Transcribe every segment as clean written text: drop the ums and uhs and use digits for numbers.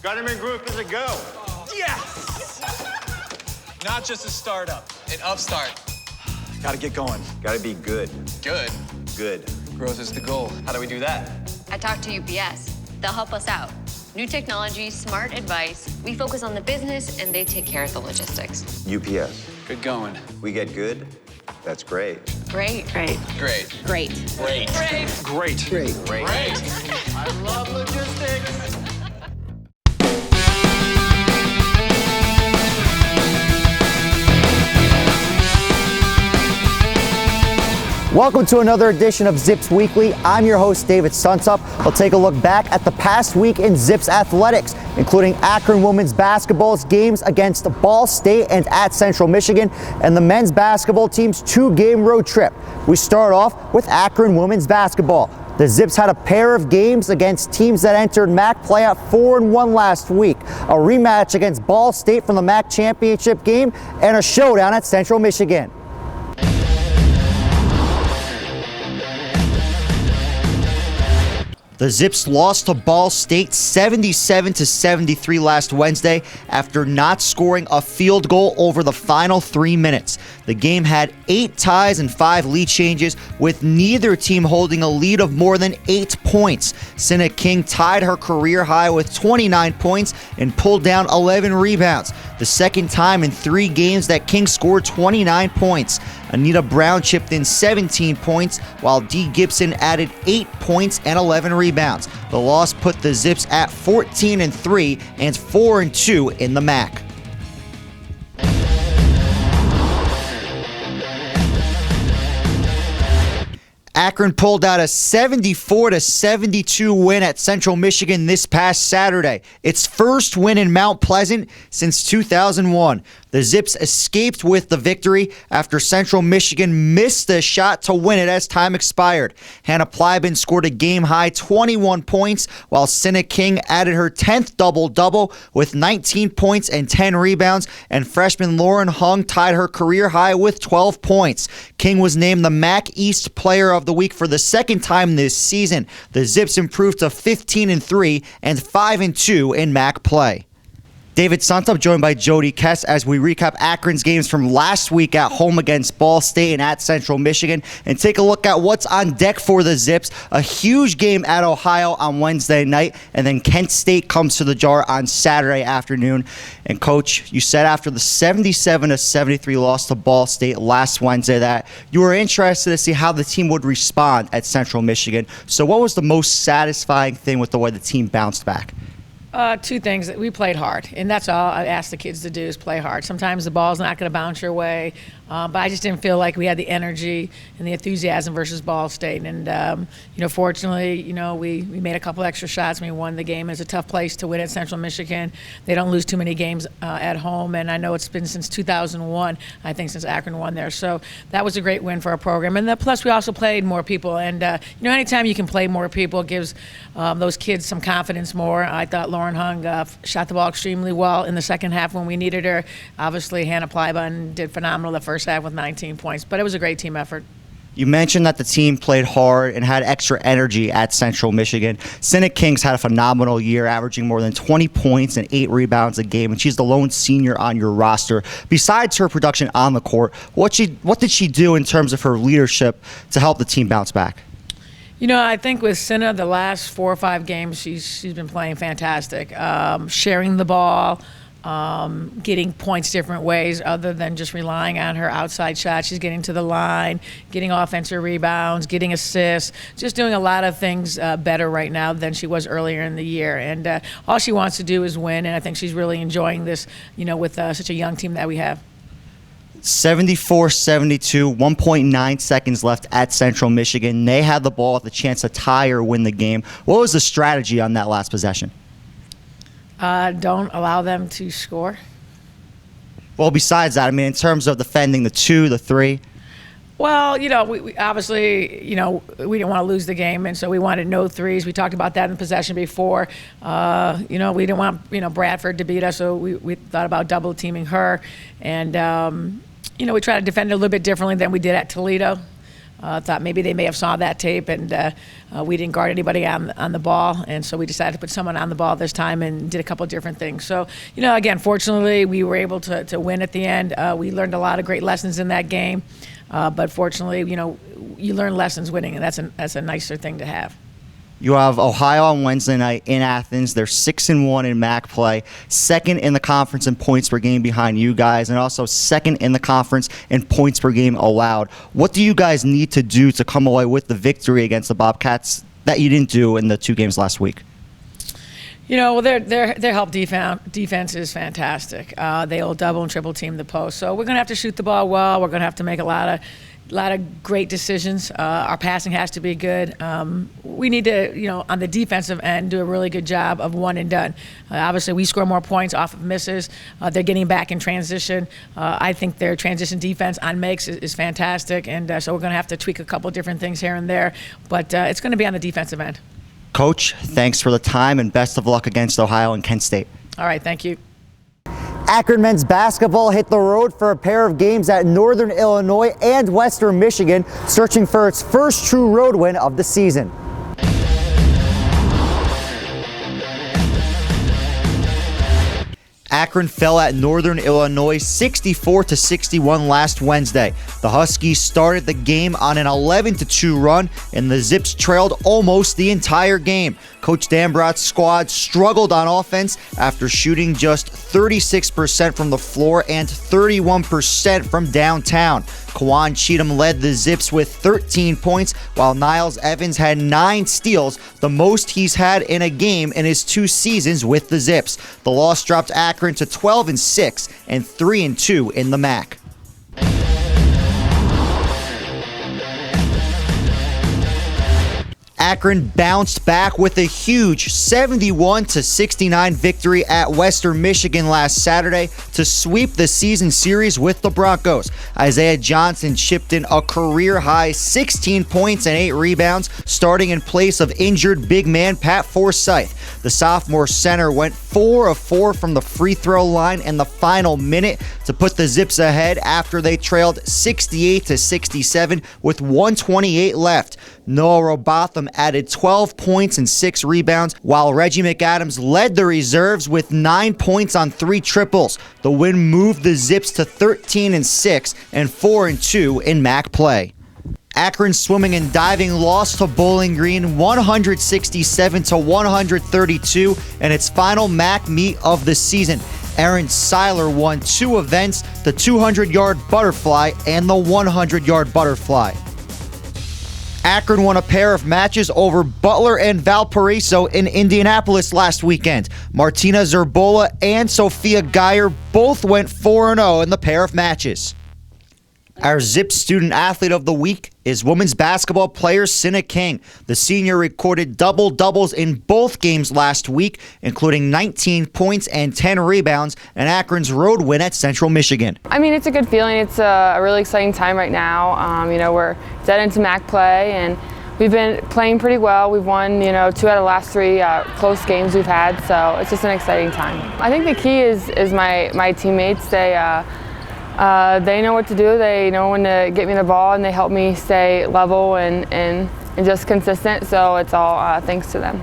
Gunnerman Group is a go. Yes! Not just a startup, an upstart. Gotta get going. Gotta be good. Good. Good. Growth is the goal. How do we do that? I talked to UPS. They'll help us out. New technology, smart advice. We focus on the business, and they take care of the logistics. UPS. Good going. We get good. That's great. Great. Great. Great. Great. Great. Great. I love logistics. Welcome to another edition of Zips Weekly. I'm your host, David Suntup. We'll take a look back at the past week in Zips athletics, including Akron women's basketball's games against Ball State and at Central Michigan, and the men's basketball team's 2-game road trip. We start off with Akron women's basketball. The Zips had a pair of games against teams that entered MAC play at 4-1 last week, a rematch against Ball State from the MAC championship game, and a showdown at Central Michigan. The Zips lost to Ball State 77-73 last Wednesday after not scoring a field goal over the final 3 minutes. The game had 8 ties and 5 lead changes, with neither team holding a lead of more than 8 points. Sienna King tied her career high with 29 points and pulled down 11 rebounds, the second time in 3 games that King scored 29 points. Anita Brown chipped in 17 points, while Dee Gibson added 8 points and 11 rebounds. The loss put the Zips at 14-3 and 4-2 in the MAC. Akron pulled out a 74-72 win at Central Michigan this past Saturday, its first win in Mount Pleasant since 2001. The Zips escaped with the victory after Central Michigan missed a shot to win it as time expired. Hannah Plyben scored a game-high 21 points, while Sienna King added her 10th double-double with 19 points and 10 rebounds, and freshman Lauren Hung tied her career high with 12 points. King was named the MAC East Player of the Week for the second time this season. The Zips improved to 15-3 and 5-2 in MAC play. David Suntup joined by Jody Kess as we recap Akron's games from last week at home against Ball State and at Central Michigan, and take a look at what's on deck for the Zips. A huge game at Ohio on Wednesday night, and then Kent State comes to the jar on Saturday afternoon. And Coach, you said after the 77-73 loss to Ball State last Wednesday that you were interested to see how the team would respond at Central Michigan. So what was the most satisfying thing with the way the team bounced back? 2 things. We played hard, and that's all I ask the kids to do is play hard. Sometimes the ball's not going to bounce your way, but I just didn't feel like we had the energy and the enthusiasm versus Ball State. And, fortunately, we made a couple extra shots and we won the game. It's a tough place to win at Central Michigan. They don't lose too many games at home, and I know it's been since 2001, I think, since Akron won there. So that was a great win for our program. And plus, we also played more people. And, anytime you can play more people, it gives those kids some confidence more. I thought Lauren Hung shot the ball extremely well in the second half when we needed her. Obviously, Hannah Plyben did phenomenal the first half with 19 points, but it was a great team effort. You mentioned that the team played hard and had extra energy at Central Michigan. Sienna King's had a phenomenal year, averaging more than 20 points and 8 rebounds a game, and she's the lone senior on your roster. Besides her production on the court, what did she do in terms of her leadership to help the team bounce back? I think with Sienna, the last 4 or 5 games, she's been playing fantastic. Sharing the ball, getting points different ways other than just relying on her outside shot. She's getting to the line, getting offensive rebounds, getting assists, just doing a lot of things better right now than she was earlier in the year. And all she wants to do is win, and I think she's really enjoying this, with such a young team that we have. 74-72, 1.9 seconds left at Central Michigan. They had the ball with a chance to tie or win the game. What was the strategy on that last possession? Don't allow them to score. Well, besides that, in terms of defending the 2, the 3. Well, we obviously, we didn't want to lose the game, and so we wanted no threes. We talked about that in possession before. We didn't want, Bradford to beat us, so we thought about double teaming her. And, we tried to defend it a little bit differently than we did at Toledo. Thought maybe they may have saw that tape, and we didn't guard anybody on the ball, and so we decided to put someone on the ball this time and did a couple of different things. So, again, fortunately, we were able to win at the end. We learned a lot of great lessons in that game, but fortunately, you learn lessons winning, and that's a nicer thing to have. You have Ohio on Wednesday night in Athens. They're 6-1 in MAC play, second in the conference in points per game behind you guys, and also second in the conference in points per game allowed. What do you guys need to do to come away with the victory against the Bobcats that you didn't do in the 2 games last week? Well, their help defense is fantastic. They'll double and triple team the post, so we're going to have to shoot the ball well. We're going to have to make a lot of great decisions. Our passing has to be good. We need to, on the defensive end, do a really good job of one and done. Obviously, we score more points off of misses. They're getting back in transition. I think their transition defense on makes is fantastic, and so we're going to have to tweak a couple different things here and there, but it's going to be on the defensive end. Coach, thanks for the time and best of luck against Ohio and Kent State. All right, thank you. Akron men's basketball hit the road for a pair of games at Northern Illinois and Western Michigan, searching for its first true road win of the season. Akron fell at Northern Illinois 64-61 last Wednesday. The Huskies started the game on an 11-2 run, and the Zips trailed almost the entire game. Coach Dambrot's squad struggled on offense after shooting just 36% from the floor and 31% from downtown. Kawan Cheatham led the Zips with 13 points, while Niles Evans had 9 steals, the most he's had in a game in his 2 seasons with the Zips. The loss dropped Akron to 12-6 and 3-2 in the MAC. Akron bounced back with a huge 71-69 victory at Western Michigan last Saturday to sweep the season series with the Broncos. Isaiah Johnson chipped in a career-high 16 points and 8 rebounds, starting in place of injured big man Pat Forsyth. The sophomore center went 4 of 4 from the free throw line in the final minute to put the Zips ahead after they trailed 68-67 with 1:28 left. Noah Robotham added 12 points and 6 rebounds, while Reggie McAdams led the reserves with 9 points on 3 triples. The win moved the Zips to 13-6 and 4-2 in MAC play. Akron swimming and diving lost to Bowling Green 167-132 in its final MAC meet of the season. Aaron Seiler won 2 events, the 200-yard butterfly and the 100-yard butterfly. Akron won a pair of matches over Butler and Valparaiso in Indianapolis last weekend. Martina Zerbola and Sophia Geyer both went 4-0 in the pair of matches. Our Zip Student Athlete of the Week is women's basketball player Sinna King. The senior recorded double-doubles in both games last week, including 19 points and 10 rebounds, and Akron's road win at Central Michigan. I mean, it's a good feeling. It's a really exciting time right now. We're dead into MAC play, and we've been playing pretty well. We've won, 2 out of the last 3 close games we've had, so it's just an exciting time. I think the key is my teammates. They know what to do. They know when to get me the ball, and they help me stay level and just consistent. So it's all thanks to them.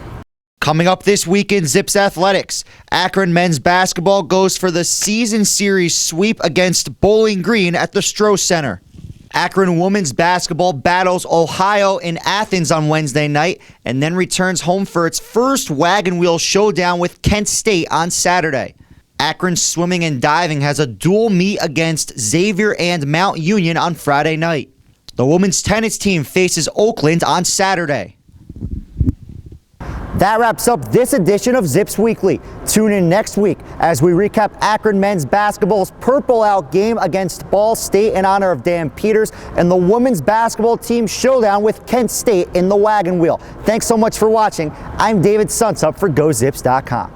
Coming up this week in Zips Athletics, Akron men's basketball goes for the season series sweep against Bowling Green at the Stroh Center. Akron women's basketball battles Ohio in Athens on Wednesday night and then returns home for its first wagon wheel showdown with Kent State on Saturday. Akron swimming and diving has a dual meet against Xavier and Mount Union on Friday night. The women's tennis team faces Oakland on Saturday. That wraps up this edition of Zips Weekly. Tune in next week as we recap Akron men's basketball's Purple Out game against Ball State in honor of Dan Peters and the women's basketball team showdown with Kent State in the wagon wheel. Thanks so much for watching. I'm David Sunsup for GoZips.com.